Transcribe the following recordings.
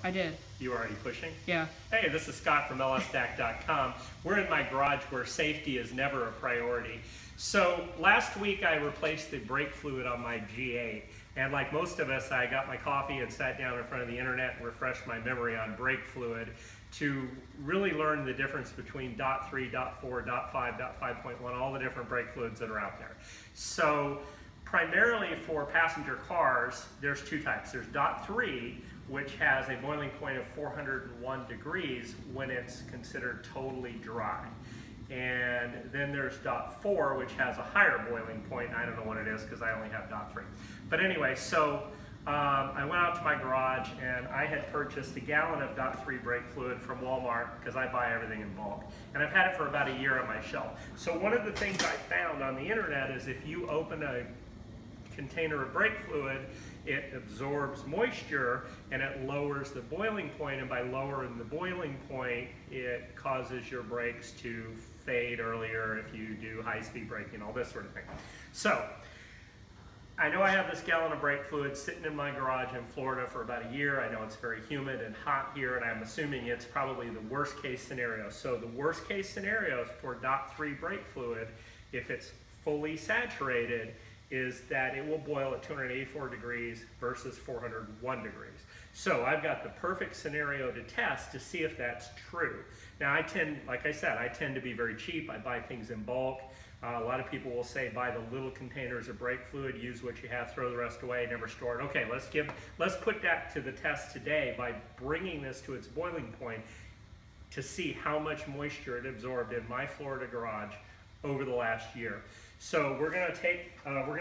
I did. You already pushing? Yeah. Hey, this is Scott from lsdac.com. We're in my garage where safety is never a priority. So last week I replaced the brake fluid on my G8. And like most of us, I got my coffee and sat down in front of the internet and refreshed my memory on brake fluid to really learn the difference between .3, .4, .5, .5.1, all the different brake fluids that are out there. So primarily for passenger cars, there's two types. There's .3, which has a boiling point of 401 degrees when it's considered totally dry. And then there's .4, which has a higher boiling point. I don't know what it is because I only have .3. But anyway, so I went out to my garage and I had purchased a gallon of .3 brake fluid from Walmart because I buy everything in bulk. And I've had it for about a year on my shelf. So one of the things I found on the internet is if you open a container of brake fluid, it absorbs moisture and it lowers the boiling point, and by lowering the boiling point, it causes your brakes to fade earlier if you do high-speed braking, all this sort of thing. So I know I have this gallon of brake fluid sitting in my garage in Florida for about a year. I know it's very humid and hot here, and I'm assuming it's probably the worst case scenario. So the worst case scenario for .3 brake fluid, if it's fully saturated, is that it will boil at 284 degrees versus 401 degrees. So I've got the perfect scenario to test to see if that's true. Now I tend, like I said, I tend to be very cheap. I buy things in bulk. A lot of people will say buy the little containers of brake fluid, use what you have, throw the rest away, never store it. Okay, let's put that to the test today by bringing this to its boiling point to see how much moisture it absorbed in my Florida garage over the last year. So we're gonna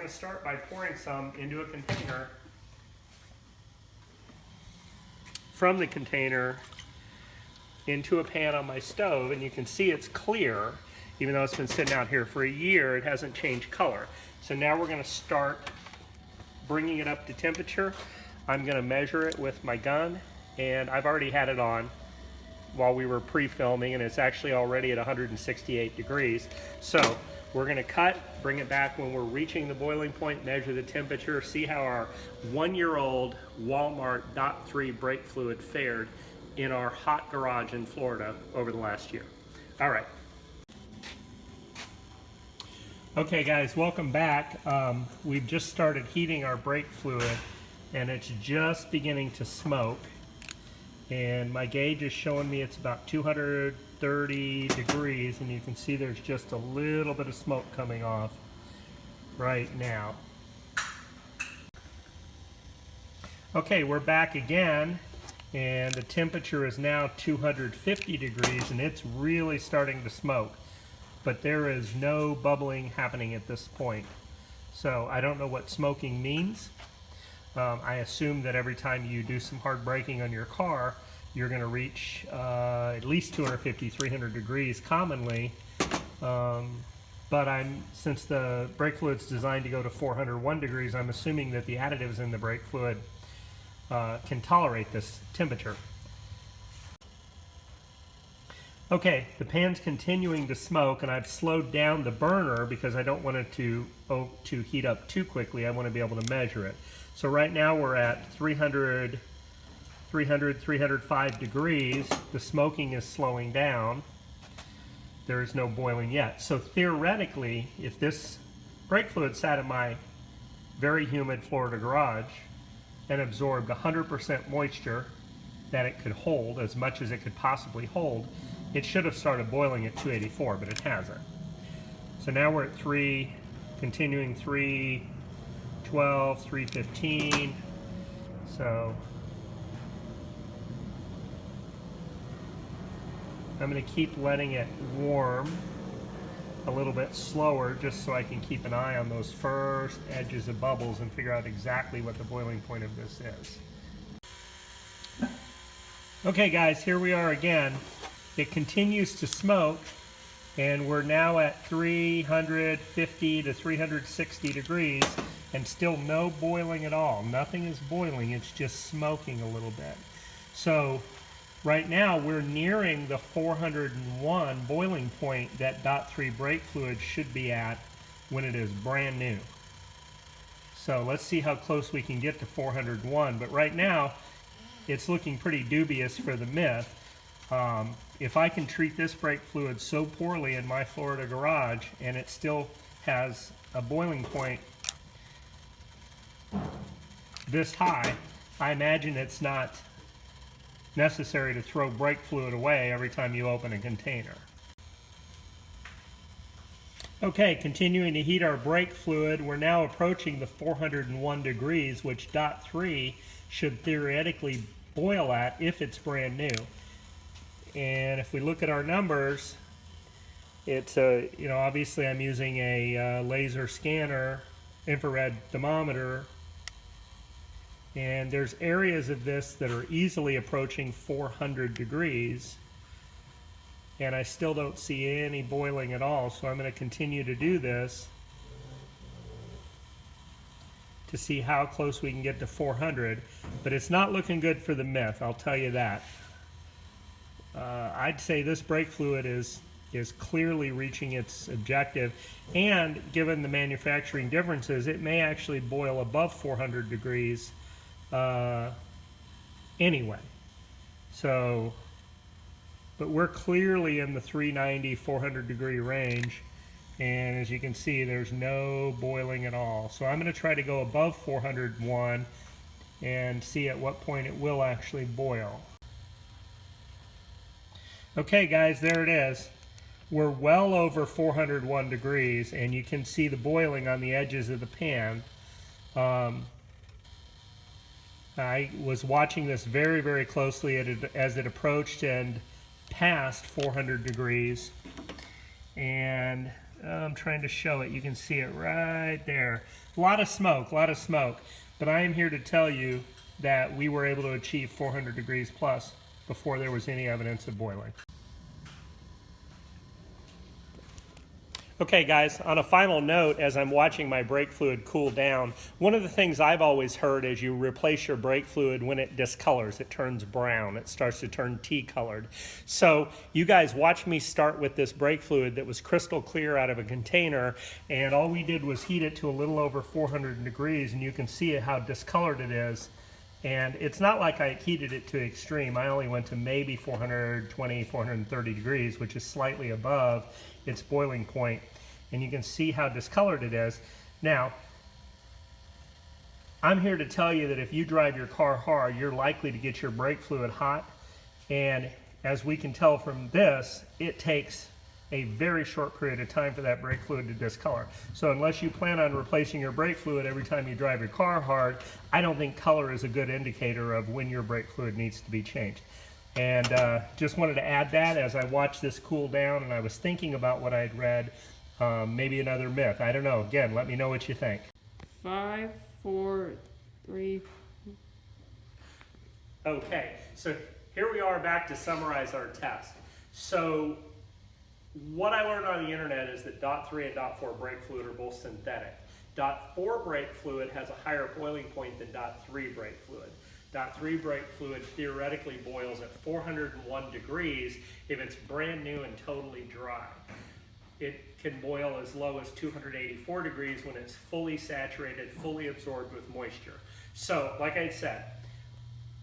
start by pouring some into a container. From the container into a pan on my stove, and you can see it's clear. Even though it's been sitting out here for a year, it hasn't changed color. So now we're gonna start bringing it up to temperature. I'm gonna measure it with my gun, and I've already had it on while we were pre-filming, and it's actually already at 168 degrees. So we're gonna cut, bring it back when we're reaching the boiling point, measure the temperature, see how our one-year-old Walmart .3 brake fluid fared in our hot garage in Florida over the last year. All right. Okay guys, welcome back. We've just started heating our brake fluid and it's just beginning to smoke. And my gauge is showing me it's about 230 degrees, and you can see there's just a little bit of smoke coming off right now. Okay, we're back again, and the temperature is now 250 degrees, and it's really starting to smoke. But there is no bubbling happening at this point. So I don't know what smoking means. I assume that every time you do some hard braking on your car, you're going to reach at least 250, 300 degrees commonly. But since the brake fluid's designed to go to 401 degrees, I'm assuming that the additives in the brake fluid can tolerate this temperature. Okay, the pan's continuing to smoke, and I've slowed down the burner because I don't want it to heat up too quickly. I want to be able to measure it. So right now we're at 305 degrees. The smoking is slowing down. There is no boiling yet. So theoretically, if this brake fluid sat in my very humid Florida garage and absorbed 100% moisture that it could hold, as much as it could possibly hold, it should have started boiling at 284, but it hasn't. So now we're at continuing 312, 315. So I'm going to keep letting it warm a little bit slower just so I can keep an eye on those first edges of bubbles and figure out exactly what the boiling point of this is. Okay guys, here we are again. It continues to smoke, and we're now at 350 to 360 degrees and still no boiling at all. Nothing is boiling, it's just smoking a little bit. So right now we're nearing the 401 boiling point that .3 brake fluid should be at when it is brand new. So let's see how close we can get to 401, but right now it's looking pretty dubious for the myth. If I can treat this brake fluid so poorly in my Florida garage and it still has a boiling point this high, I imagine it's not necessary to throw brake fluid away every time you open a container. Okay, continuing to heat our brake fluid, we're now approaching the 401 degrees, which DOT 3 should theoretically boil at if it's brand new. And if we look at our numbers, it's obviously I'm using a laser scanner, infrared thermometer, and there's areas of this that are easily approaching 400 degrees, and I still don't see any boiling at all. So I'm going to continue to do this to see how close we can get to 400, but it's not looking good for the myth, I'll tell you that. I'd say this brake fluid is clearly reaching its objective, and given the manufacturing differences, it may actually boil above 400 degrees anyway. So, but we're clearly in the 390, 400 degree range, and as you can see, there's no boiling at all. So I'm going to try to go above 401 and see at what point it will actually boil. Okay guys, there it is. We're well over 401 degrees, and you can see the boiling on the edges of the pan. I was watching this very, very closely as it approached and passed 400 degrees, and I'm trying to show it. You can see it right there. A lot of smoke, but I am here to tell you that we were able to achieve 400 degrees plus before there was any evidence of boiling. Okay guys, on a final note, as I'm watching my brake fluid cool down, one of the things I've always heard is you replace your brake fluid when it discolors. It turns brown. It starts to turn tea colored. So you guys watch me start with this brake fluid that was crystal clear out of a container, and all we did was heat it to a little over 400 degrees, and you can see how discolored it is. And it's not like I heated it to extreme. I only went to maybe 420, 430 degrees, which is slightly above its boiling point. And you can see how discolored it is. Now, I'm here to tell you that if you drive your car hard, you're likely to get your brake fluid hot. And as we can tell from this, it takes a very short period of time for that brake fluid to discolor. So unless you plan on replacing your brake fluid every time you drive your car hard, I don't think color is a good indicator of when your brake fluid needs to be changed. And just wanted to add that as I watched this cool down and I was thinking about what I'd read, maybe another myth. I don't know. Again, let me know what you think. 5, 4, 3. Okay, so here we are back to summarize our test. So what I learned on the internet is that DOT 3 and DOT 4 brake fluid are both synthetic. DOT 4 brake fluid has a higher boiling point than DOT 3 brake fluid. DOT 3 brake fluid theoretically boils at 401 degrees if it's brand new and totally dry. It can boil as low as 284 degrees when it's fully saturated, fully absorbed with moisture. So, like I said,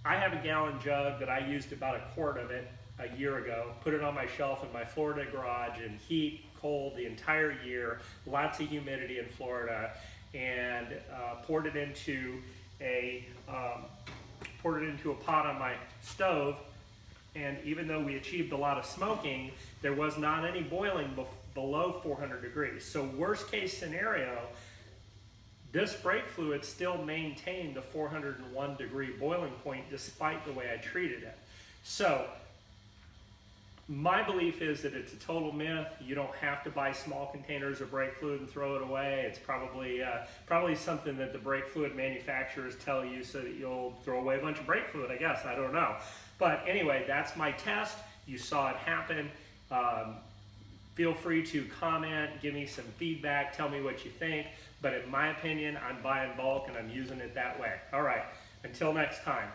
I have a gallon jug that I used about a quart of it a year ago, put it on my shelf in my Florida garage in heat, cold the entire year, lots of humidity in Florida, and poured it into a pot on my stove. And even though we achieved a lot of smoking, there was not any boiling below 400 degrees. So worst case scenario, this brake fluid still maintained the 401 degree boiling point despite the way I treated it. So my belief is that it's a total myth. You don't have to buy small containers of brake fluid and throw it away. It's probably something that the brake fluid manufacturers tell you so that you'll throw away a bunch of brake fluid, I guess. I don't know. But anyway, that's my test. You saw it happen. Feel free to comment, give me some feedback, tell me what you think. But in my opinion, I'm buying bulk and I'm using it that way. All right, until next time.